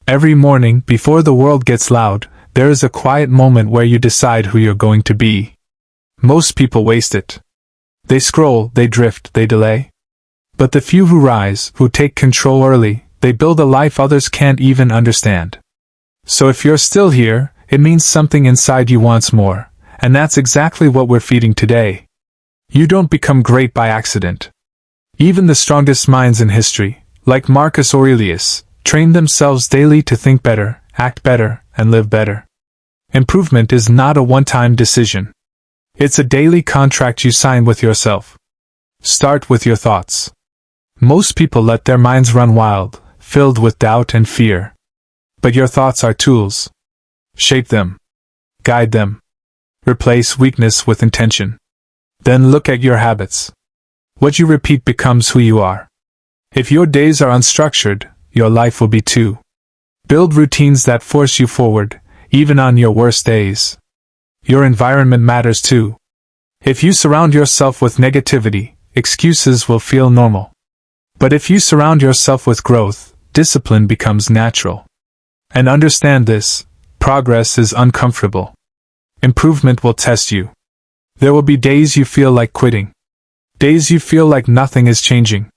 Every morning, before the world gets loud, there is a quiet moment where you decide who you're going to be. Most people waste it. They scroll, they drift, they delay. But the few who rise, who take control early, they build a life others can't even understand. So if you're still here, it means something inside you wants more, and that's exactly what we're feeding today. You don't become great by accident. Even the strongest minds in history, like Marcus Aurelius, train themselves daily to think better, act better, and live better. Improvement is not a one-time decision. It's a daily contract you sign with yourself. Start with your thoughts. Most people let their minds run wild, filled with doubt and fear. But your thoughts are tools. Shape them. Guide them. Replace weakness with intention. Then look at your habits. What you repeat becomes who you are. If your days are unstructured, your life will be too. Build routines that force you forward, even on your worst days. Your environment matters too. If you surround yourself with negativity, excuses will feel normal. But if you surround yourself with growth, discipline becomes natural. And understand this, progress is uncomfortable. Improvement will test you. There will be days you feel like quitting. Days you feel like nothing is changing.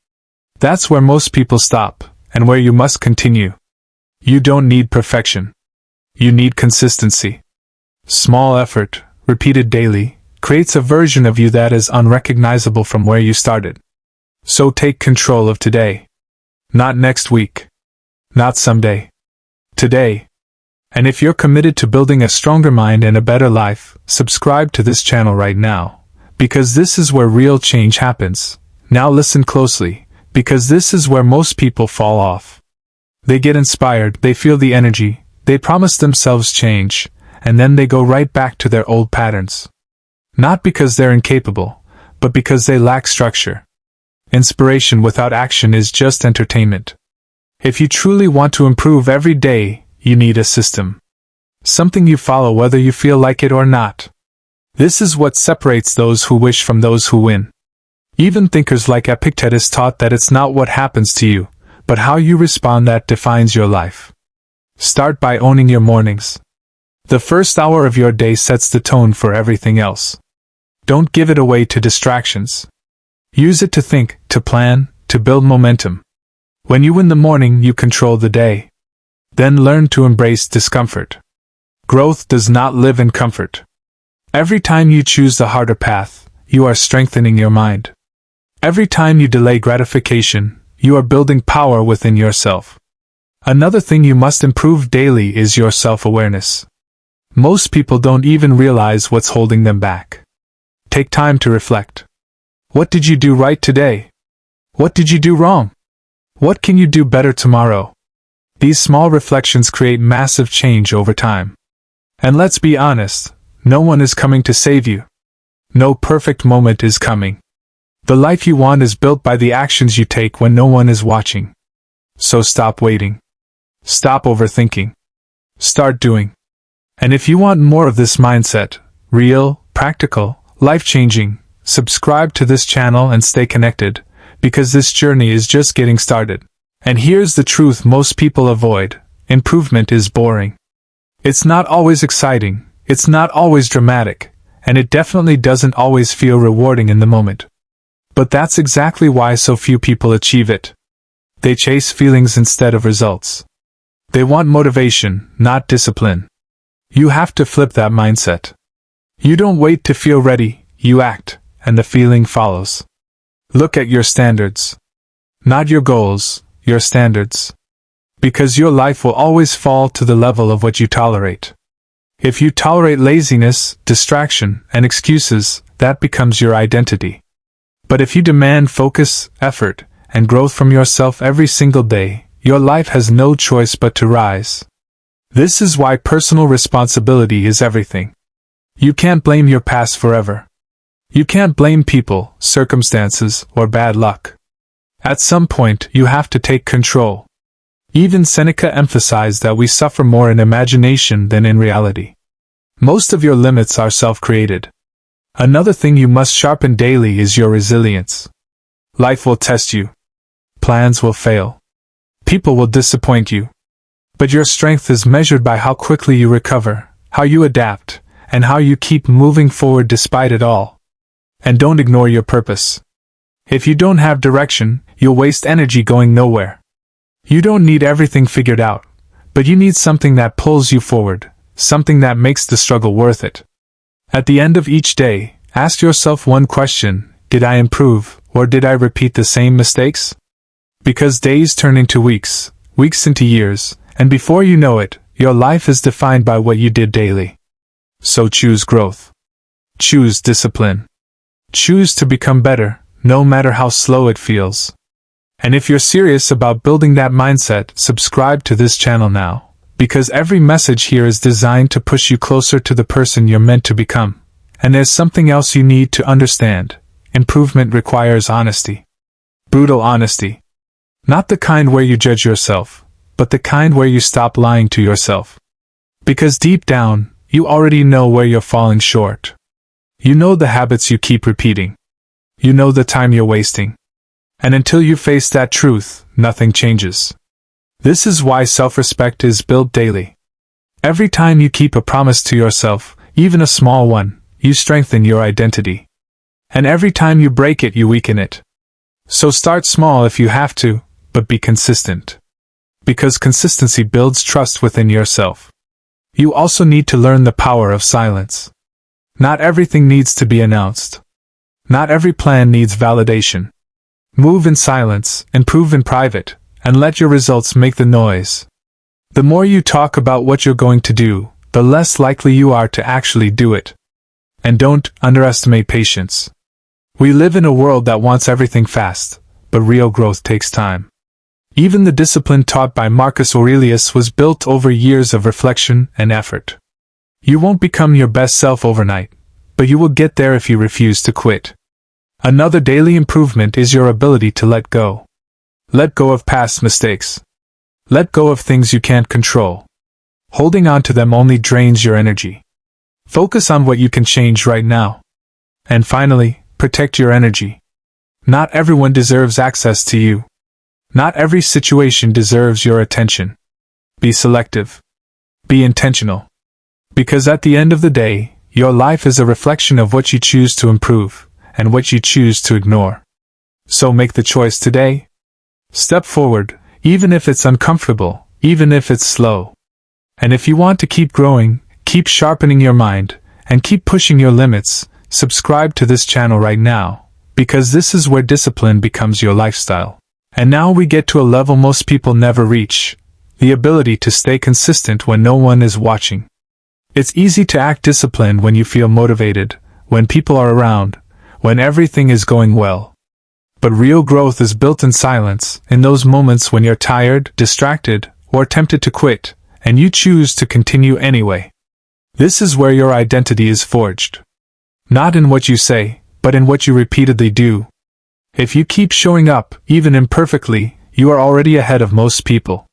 That's where most people stop, and where you must continue. You don't need perfection. You need consistency. Small effort, repeated daily, creates a version of you that is unrecognizable from where you started. So take control of today. Not next week. Not someday. Today. And if you're committed to building a stronger mind and a better life, subscribe to this channel right now. Because this is where real change happens. Now listen closely, because this is where most people fall off. They get inspired, they feel the energy, they promise themselves change, and then they go right back to their old patterns. Not because they're incapable, but because they lack structure. Inspiration without action is just entertainment. If you truly want to improve every day, you need a system. Something you follow whether you feel like it or not. This is what separates those who wish from those who win. Even thinkers like Epictetus taught that it's not what happens to you, but how you respond that defines your life. Start by owning your mornings. The first hour of your day sets the tone for everything else. Don't give it away to distractions. Use it to think, to plan, to build momentum. When you win the morning, you control the day. Then learn to embrace discomfort. Growth does not live in comfort. Every time you choose the harder path, you are strengthening your mind. Every time you delay gratification, you are building power within yourself. Another thing you must improve daily is your self-awareness. Most people don't even realize what's holding them back. Take time to reflect. What did you do right today? What did you do wrong? What can you do better tomorrow? These small reflections create massive change over time. And let's be honest, no one is coming to save you. No perfect moment is coming. The life you want is built by the actions you take when no one is watching. So stop waiting. Stop overthinking. Start doing. And if you want more of this mindset, real, practical, life-changing, subscribe to this channel and stay connected, because this journey is just getting started. And here's the truth most people avoid: improvement is boring. It's not always exciting, it's not always dramatic, and it definitely doesn't always feel rewarding in the moment. But that's exactly why so few people achieve it. They chase feelings instead of results. They want motivation, not discipline. You have to flip that mindset. You don't wait to feel ready, you act, and the feeling follows. Look at your standards. Not your goals, your standards. Because your life will always fall to the level of what you tolerate. If you tolerate laziness, distraction, and excuses, that becomes your identity. But if you demand focus, effort, and growth from yourself every single day, your life has no choice but to rise. This is why personal responsibility is everything. You can't blame your past forever. You can't blame people, circumstances, or bad luck. At some point, you have to take control. Even Seneca emphasized that we suffer more in imagination than in reality. Most of your limits are self-created. Another thing you must sharpen daily is your resilience. Life will test you. Plans will fail. People will disappoint you. But your strength is measured by how quickly you recover, how you adapt, and how you keep moving forward despite it all. And don't ignore your purpose. If you don't have direction, you'll waste energy going nowhere. You don't need everything figured out, but you need something that pulls you forward, something that makes the struggle worth it. At the end of each day, ask yourself one question: did I improve, or did I repeat the same mistakes? Because days turn into weeks, weeks into years, and before you know it, your life is defined by what you did daily. So choose growth. Choose discipline. Choose to become better, no matter how slow it feels. And if you're serious about building that mindset, subscribe to this channel now, because every message here is designed to push you closer to the person you're meant to become. And there's something else you need to understand. Improvement requires honesty. Brutal honesty. Not the kind where you judge yourself, but the kind where you stop lying to yourself. Because deep down, you already know where you're falling short. You know the habits you keep repeating. You know the time you're wasting. And until you face that truth, nothing changes. This is why self-respect is built daily. Every time you keep a promise to yourself, even a small one, you strengthen your identity. And every time you break it, you weaken it. So start small if you have to, but be consistent. Because consistency builds trust within yourself. You also need to learn the power of silence. Not everything needs to be announced. Not every plan needs validation. Move in silence, improve in private, and let your results make the noise. The more you talk about what you're going to do, the less likely you are to actually do it. And don't underestimate patience. We live in a world that wants everything fast, but real growth takes time. Even the discipline taught by Marcus Aurelius was built over years of reflection and effort. You won't become your best self overnight, but you will get there if you refuse to quit. Another daily improvement is your ability to let go. Let go of past mistakes. Let go of things you can't control. Holding on to them only drains your energy. Focus on what you can change right now. And finally, protect your energy. Not everyone deserves access to you. Not every situation deserves your attention. Be selective. Be intentional. Because at the end of the day, your life is a reflection of what you choose to improve, and what you choose to ignore. So make the choice today. Step forward, even if it's uncomfortable, even if it's slow. And if you want to keep growing, keep sharpening your mind, and keep pushing your limits, subscribe to this channel right now, because this is where discipline becomes your lifestyle. And now we get to a level most people never reach, the ability to stay consistent when no one is watching. It's easy to act disciplined when you feel motivated, when people are around, when everything is going well. But real growth is built in silence, in those moments when you're tired, distracted, or tempted to quit, and you choose to continue anyway. This is where your identity is forged. Not in what you say, but in what you repeatedly do. If you keep showing up, even imperfectly, you are already ahead of most people.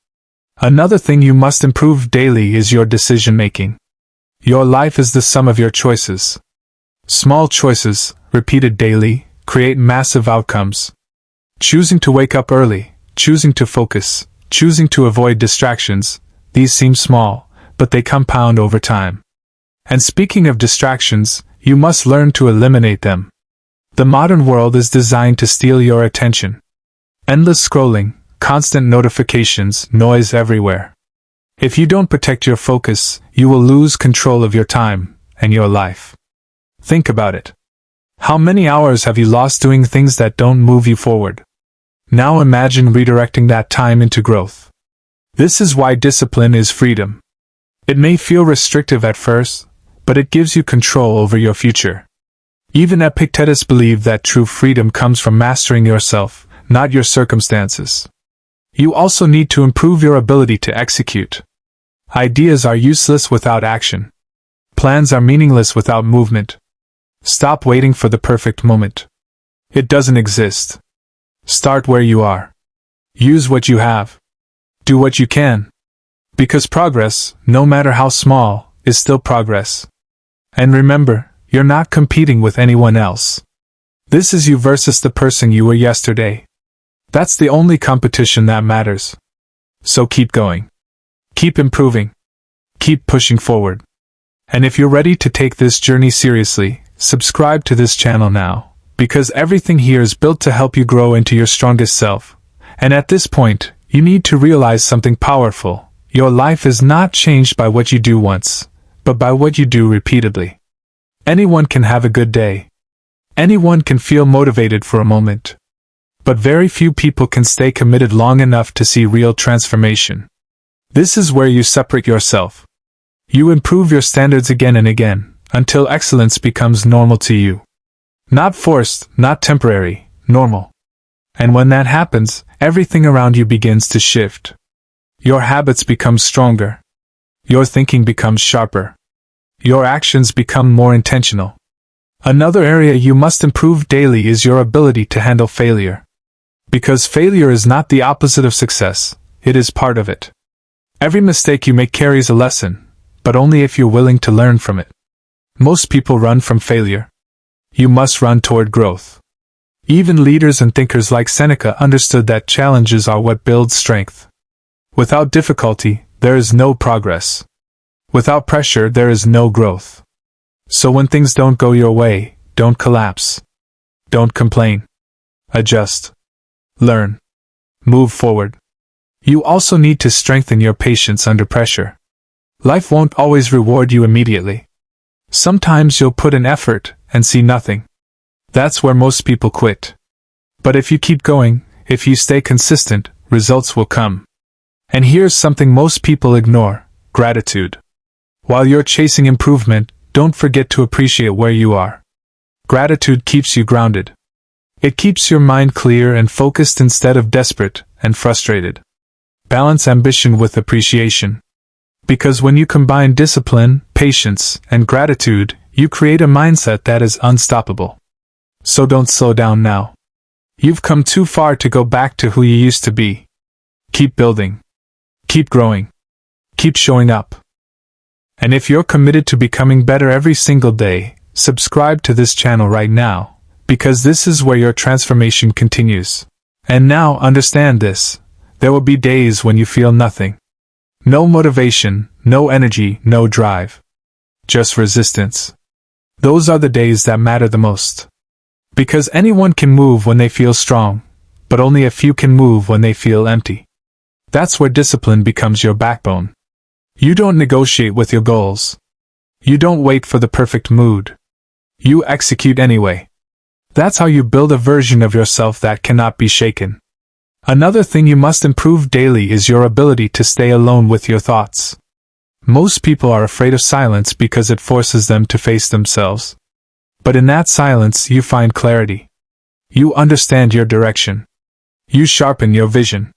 Another thing you must improve daily is your decision-making. Your life is the sum of your choices. Small choices, repeated daily, create massive outcomes. Choosing to wake up early, choosing to focus, choosing to avoid distractions, these seem small, but they compound over time. And speaking of distractions, you must learn to eliminate them. The modern world is designed to steal your attention. Endless scrolling, constant notifications, noise everywhere. If you don't protect your focus, you will lose control of your time and your life. Think about it. How many hours have you lost doing things that don't move you forward? Now imagine redirecting that time into growth. This is why discipline is freedom. It may feel restrictive at first, but it gives you control over your future. Even Epictetus believed that true freedom comes from mastering yourself, not your circumstances. You also need to improve your ability to execute. Ideas are useless without action. Plans are meaningless without movement. Stop waiting for the perfect moment. It doesn't exist. Start where you are. Use what you have. Do what you can. Because progress, no matter how small, is still progress. And remember, you're not competing with anyone else. This is you versus the person you were yesterday. That's the only competition that matters. So keep going. Keep improving. Keep pushing forward. And if you're ready to take this journey seriously, subscribe to this channel now, because everything here is built to help you grow into your strongest self. And at this point, you need to realize something powerful. Your life is not changed by what you do once, but by what you do repeatedly. Anyone can have a good day. Anyone can feel motivated for a moment. But very few people can stay committed long enough to see real transformation. This is where you separate yourself. You improve your standards again and again, until excellence becomes normal to you. Not forced, not temporary, normal. And when that happens, everything around you begins to shift. Your habits become stronger. Your thinking becomes sharper. Your actions become more intentional. Another area you must improve daily is your ability to handle failure. Because failure is not the opposite of success, it is part of it. Every mistake you make carries a lesson, but only if you're willing to learn from it. Most people run from failure. You must run toward growth. Even leaders and thinkers like Seneca understood that challenges are what builds strength. Without difficulty, there is no progress. Without pressure, there is no growth. So when things don't go your way, don't collapse. Don't complain. Adjust. Learn. Move forward. You also need to strengthen your patience under pressure. Life won't always reward you immediately. Sometimes you'll put in effort and see nothing. That's where most people quit. But if you keep going, if you stay consistent, results will come. And here's something most people ignore: gratitude. While you're chasing improvement, don't forget to appreciate where you are. Gratitude keeps you grounded. It keeps your mind clear and focused instead of desperate and frustrated. Balance ambition with appreciation. Because when you combine discipline, patience, and gratitude, you create a mindset that is unstoppable. So don't slow down now. You've come too far to go back to who you used to be. Keep building. Keep growing. Keep showing up. And if you're committed to becoming better every single day, subscribe to this channel right now, because this is where your transformation continues. And now understand this: there will be days when you feel nothing. No motivation, no energy, no drive. Just resistance. Those are the days that matter the most. Because anyone can move when they feel strong, but only a few can move when they feel empty. That's where discipline becomes your backbone. You don't negotiate with your goals. You don't wait for the perfect mood. You execute anyway. That's how you build a version of yourself that cannot be shaken. Another thing you must improve daily is your ability to stay alone with your thoughts. Most people are afraid of silence because it forces them to face themselves. But in that silence you find clarity. You understand your direction. You sharpen your vision.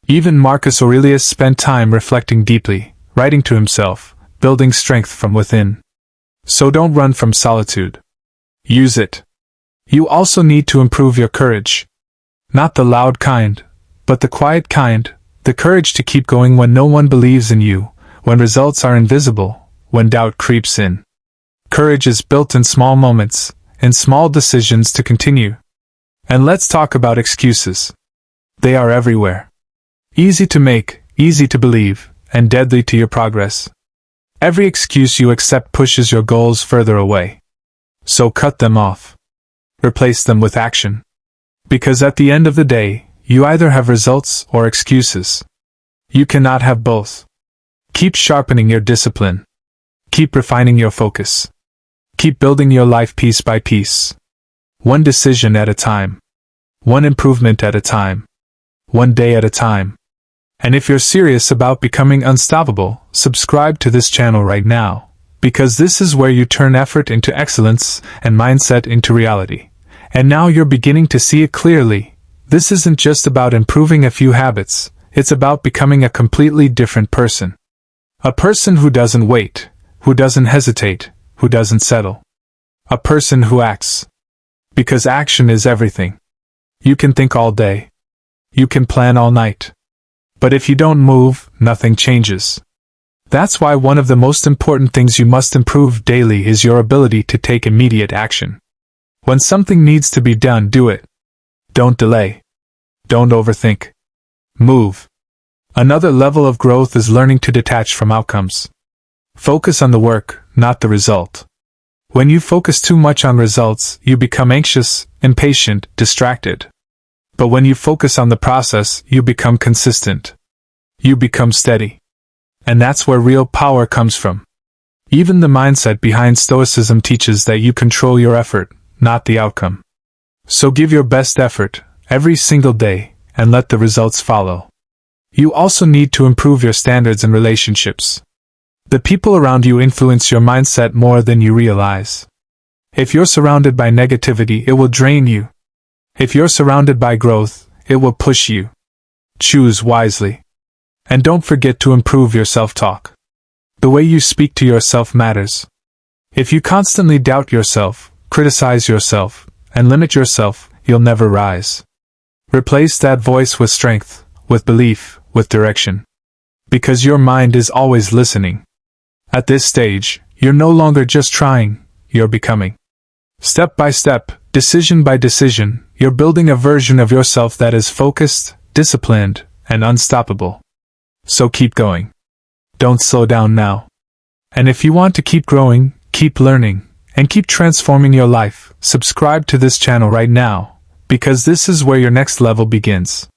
Even Marcus Aurelius spent time reflecting deeply, writing to himself, building strength from within. So don't run from solitude. Use it. You also need to improve your courage. Not the loud kind, but the quiet kind, the courage to keep going when no one believes in you, when results are invisible, when doubt creeps in. Courage is built in small moments, in small decisions to continue. And let's talk about excuses. They are everywhere. Easy to make, easy to believe, and deadly to your progress. Every excuse you accept pushes your goals further away. So cut them off. Replace them with action. Because at the end of the day, you either have results or excuses. You cannot have both. Keep sharpening your discipline. Keep refining your focus. Keep building your life piece by piece. One decision at a time. One improvement at a time. One day at a time. And if you're serious about becoming unstoppable, subscribe to this channel right now, because this is where you turn effort into excellence and mindset into reality. And now you're beginning to see it clearly. This isn't just about improving a few habits, it's about becoming a completely different person. A person who doesn't wait, who doesn't hesitate, who doesn't settle. A person who acts. Because action is everything. You can think all day. You can plan all night. But if you don't move, nothing changes. That's why one of the most important things you must improve daily is your ability to take immediate action. When something needs to be done, do it. Don't delay. Don't overthink. Move. Another level of growth is learning to detach from outcomes. Focus on the work, not the result. When you focus too much on results, you become anxious, impatient, distracted. But when you focus on the process, you become consistent. You become steady. And that's where real power comes from. Even the mindset behind Stoicism teaches that you control your effort, not the outcome. So give your best effort, every single day, and let the results follow. You also need to improve your standards and relationships. The people around you influence your mindset more than you realize. If you're surrounded by negativity, it will drain you. If you're surrounded by growth, it will push you. Choose wisely. And don't forget to improve your self-talk. The way you speak to yourself matters. If you constantly doubt yourself, criticize yourself, and limit yourself, you'll never rise. Replace that voice with strength, with belief, with direction. Because your mind is always listening. At this stage, you're no longer just trying, you're becoming. Step by step, decision by decision, you're building a version of yourself that is focused, disciplined, and unstoppable. So keep going. Don't slow down now. And if you want to keep growing, keep learning, and keep transforming your life, subscribe to this channel right now, because this is where your next level begins.